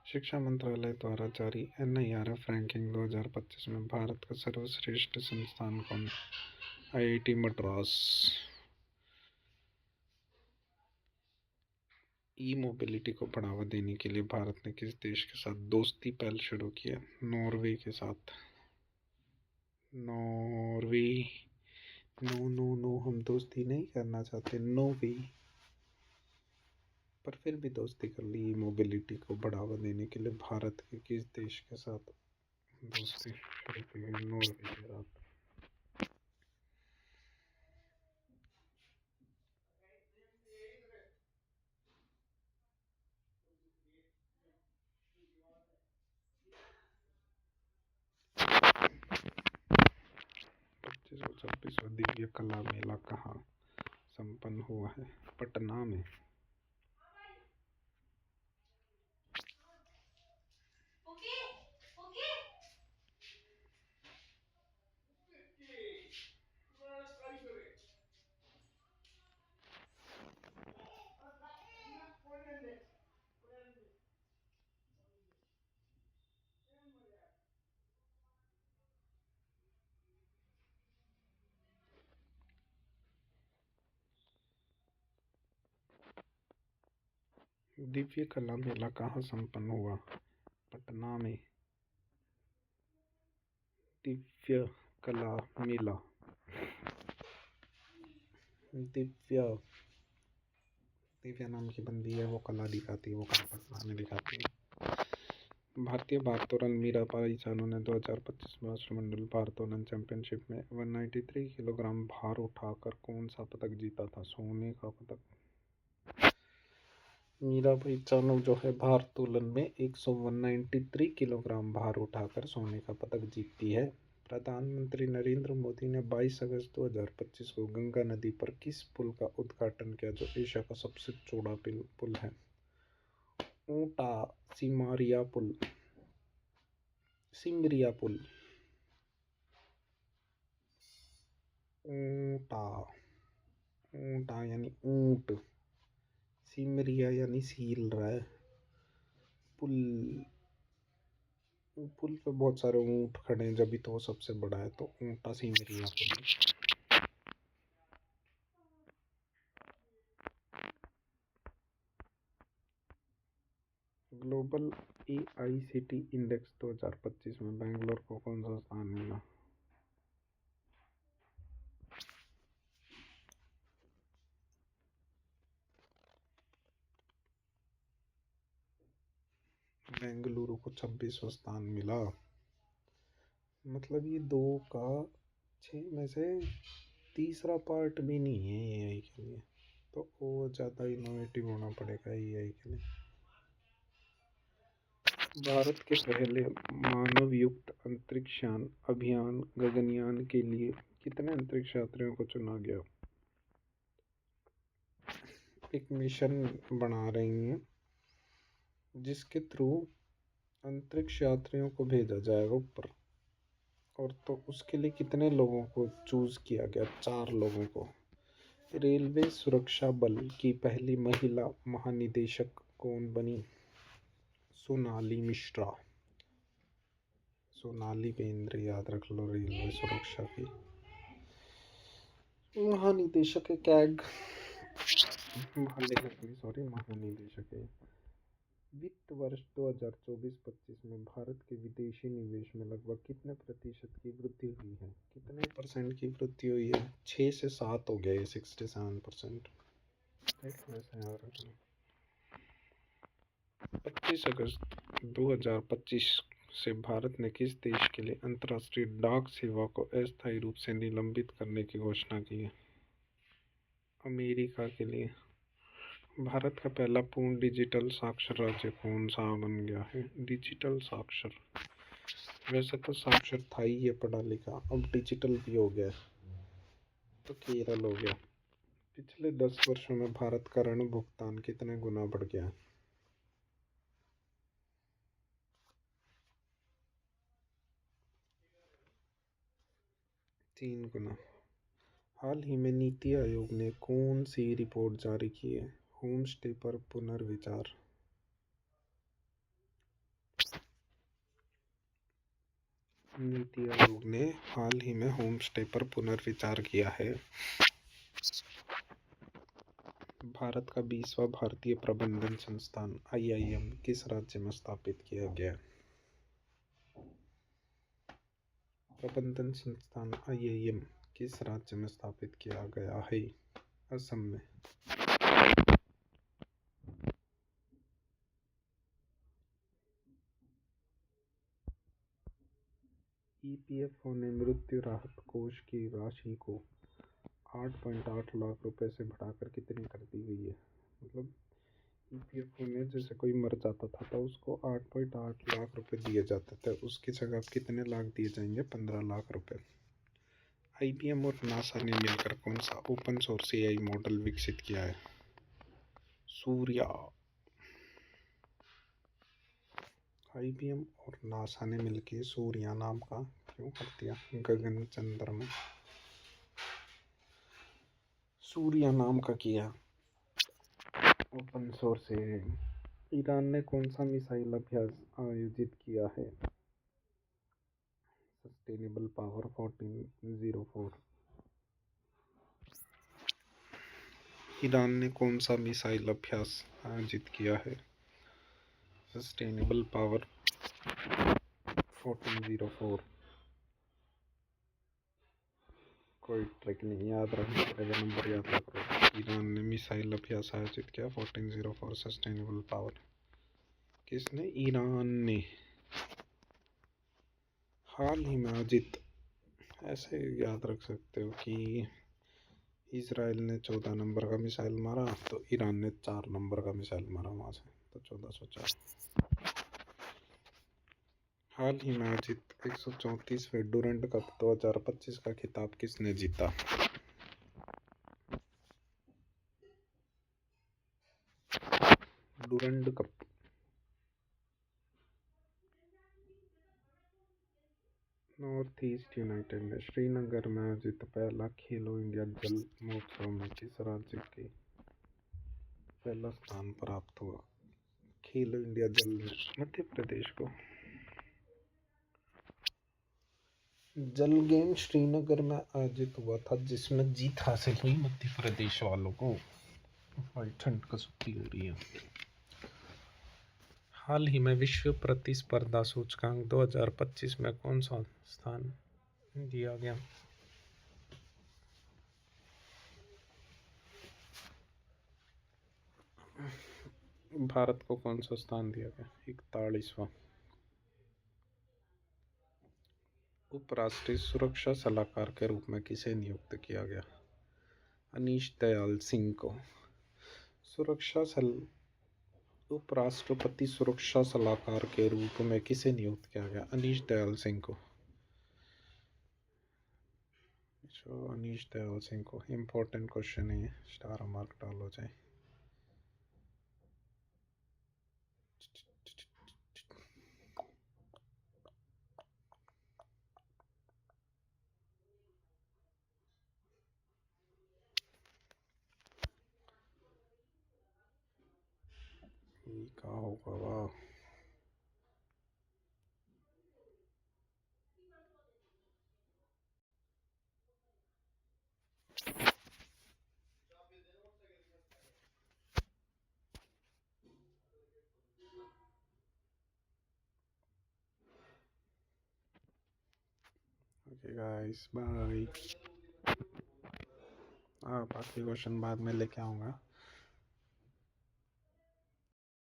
Speaker 1: शिक्षा मंत्रालय द्वारा जारी NIRF रैंकिंग 2025 में भारत का सर्वश्रेष्ठ संस्थान कौन? IIT मद्रास। ई मोबिलिटी को बढ़ावा देने के लिए भारत ने किस देश के साथ दोस्ती पहल शुरू किया? नॉर्वे के साथ। नॉर्वे। नो नो नो, हम दोस्ती नहीं करना चाहते। नॉर्वे। पर फिर भी दोस्ती कर ली। ई मोबिलिटी को बढ़ावा देने के लिए भारत के किस देश के साथ दोस्ती शुरू की गई? नॉर्वे के साथ। पच्चीस 26वां दिव्य कला मेला कहाँ संपन्न हुआ है? पटना में। दिव्य कला मेला कहाँ संपन्न हुआ? पटना में। दिव्य कला मेला। दिव्या नाम की बंदी है, वो कला दिखाती है, वो कला पटना में दिखाती है। भारतीय भारोत्तोलन मीराबाई चानू ने 2025 में राष्ट्रमंडल भारोत्तोलन चैंपियनशिप में 193 किलोग्राम भार उठाकर कौन सा पदक जीता था? सोने का पदक। मीराबाई चानू जो है भारोत्तोलन में 193 किलोग्राम भार उठाकर सोने का पदक जीतती है। प्रधानमंत्री नरेंद्र मोदी ने 22 अगस्त 2025 को गंगा नदी पर किस पुल का उद्घाटन किया जो एशिया का सबसे चौड़ा पुल है? ऊंटा सिमरिया पुल। ऊंटा। ऊंटा यानी ऊंट। सिमरिया यानी सील रहा है। पुल पे बहुत सारे ऊंट खड़े हैं, जब भी तो वो सबसे बड़ा है, तो ऊंटा सिमरिया पुल। ग्लोबल AICTE इंडेक्स 2025 में बेंगलोर को कौन सा स्थान मिला? बेंगलुरु को 26वां स्थान मिला। मतलब ये 2 का 6 में से तीसरा पार्ट भी नहीं है AI के लिए, तो वो ज़्यादा इनोवेटिव होना पड़ेगा AI के लिए। भारत के पहले मानवयुक्त अंतरिक्षयान अभियान गगनयान के लिए कितने अंतरिक्ष यात्रियों को चुना गया? एक मिशन बना रही हैं जिसके थ्रू अंतरिक्ष यात्रियों को भेजा जाएगा ऊपर। और तो उसके लिए कितने लोगों को चूज़ किया गया? 4 लोगों को। रेलवे सुरक्षा बल की पहली महिला महानिदेशक कौन बनी? सोनाली मिश्रा। सोनाली बेंद्रे याद रख लो, रेलवे सुरक्षा की महानिदेशक है। कैग महानिदेशक है। वित्त वर्ष 2024-25 में भारत के विदेशी निवेश में लगभग कितने प्रतिशत की वृद्धि हुई है? कितने % की वृद्धि हुई है? 6 से 7 हो गया, 67%। देखना से याद रखना। 25 अगस्त 2025 से भारत ने किस देश के लिए अंतर्राष्ट्रीय डाक सेवा को अस्थायी रूप से निलंबित करने की घोषणा की है? अमेरिका के लिए। भारत का पहला पूर्ण डिजिटल साक्षर राज्य कौन सा बन गया है? डिजिटल साक्षर। वैसे तो साक्षर था ही ये पढ़ा लिखा, अब डिजिटल भी हो गया, तो केरल हो गया। पिछले 10 वर्षों में भारत का ऋण भुगतान कितने गुना बढ़ गया है? 3 गुना। हाल ही में नीति आयोग ने कौन सी रिपोर्ट जारी की है? होम स्टे पर पुनर्विचार। नीति आयोग ने हाल ही में होम स्टे पर पुनर्विचार किया है। भारत का 20वां भारतीय प्रबंधन संस्थान IIM किस राज्य में स्थापित किया गया? प्रबंधन संस्थान IIM किस राज्य में स्थापित किया गया है? असम में। EPFO ने मृत्यु राहत कोष की राशि को 8.8 लाख रुपए से बढ़ाकर कितनी कर दी गई है? मतलब EPFO में जैसे कोई मर जाता था तो उसको 8.8 लाख रुपए दिए जाते थे, उसकी जगह अब कितने लाख दिए जाएंगे? 15 लाख रुपए। IBM और नासा ने मिलकर कौन सा ओपन सोर्स AI मॉडल विकसित किया है? सूर्या। IBM और नासा ने मिलकर सूर्या नाम का क्यों कर दिया? गगन चंद्र में सूर्या नाम का किया ओपन सोर्स AI। ईरान ने कौन सा मिसाइल अभ्यास आयोजित किया है? Sustainable power 1404। ईरान ने कौन सा मिसाइल अभ्यास आयोजित किया है? Sustainable power 1404। कोई ट्रिक नहीं, याद रखना पड़ेगा, नंबर याद रखो। ईरान ने मिसाइल अभ्यास आयोजित किया 1404 सस्टेनेबल पावर। किसने? ईरान ने। हाल ही में आयोजित, ऐसे याद रख सकते हो कि इजराइल ने 14 नंबर का मिसाइल मारा तो ईरान ने 4 नंबर का मिसाइल मारा वहां से, तो 1404। हाल ही में आयोजित 134वें डुरंड कप 2025 का खिताब किसने जीता? Durand cup. North east United ने श्रीनगर में आयोजित पहला खेलो इंडिया जल महोत्सव में किस राज्य के पहला स्थान प्राप्त हुआ? खेलो इंडिया जल मध्य प्रदेश को। जल गेम श्रीनगर में आयोजित हुआ था जिसमें जीत हासिल हुई मध्य प्रदेश वालों को। भाई ठंड का छुट्टी हो रही है। हाल ही में विश्व प्रतिस्पर्धा सूचकांक 2025 में कौन सा स्थान दिया गया? भारत को कौन सा स्थान दिया गया? 41वां। उपराष्ट्रीय सुरक्षा सलाहकार के रूप में किसे नियुक्त किया गया? अनीश दयाल सिंह को। उपराष्ट्रपति सुरक्षा सलाहकार के रूप में किसे नियुक्त किया गया? अनीश दयाल सिंह को। अनीश दयाल सिंह को। इम्पोर्टेंट क्वेश्चन है, स्टार मार्क डालो जाए। क्या होगा वाह। Okay guys, bye. बाकी क्वेश्चन बाद में लेके आऊँगा।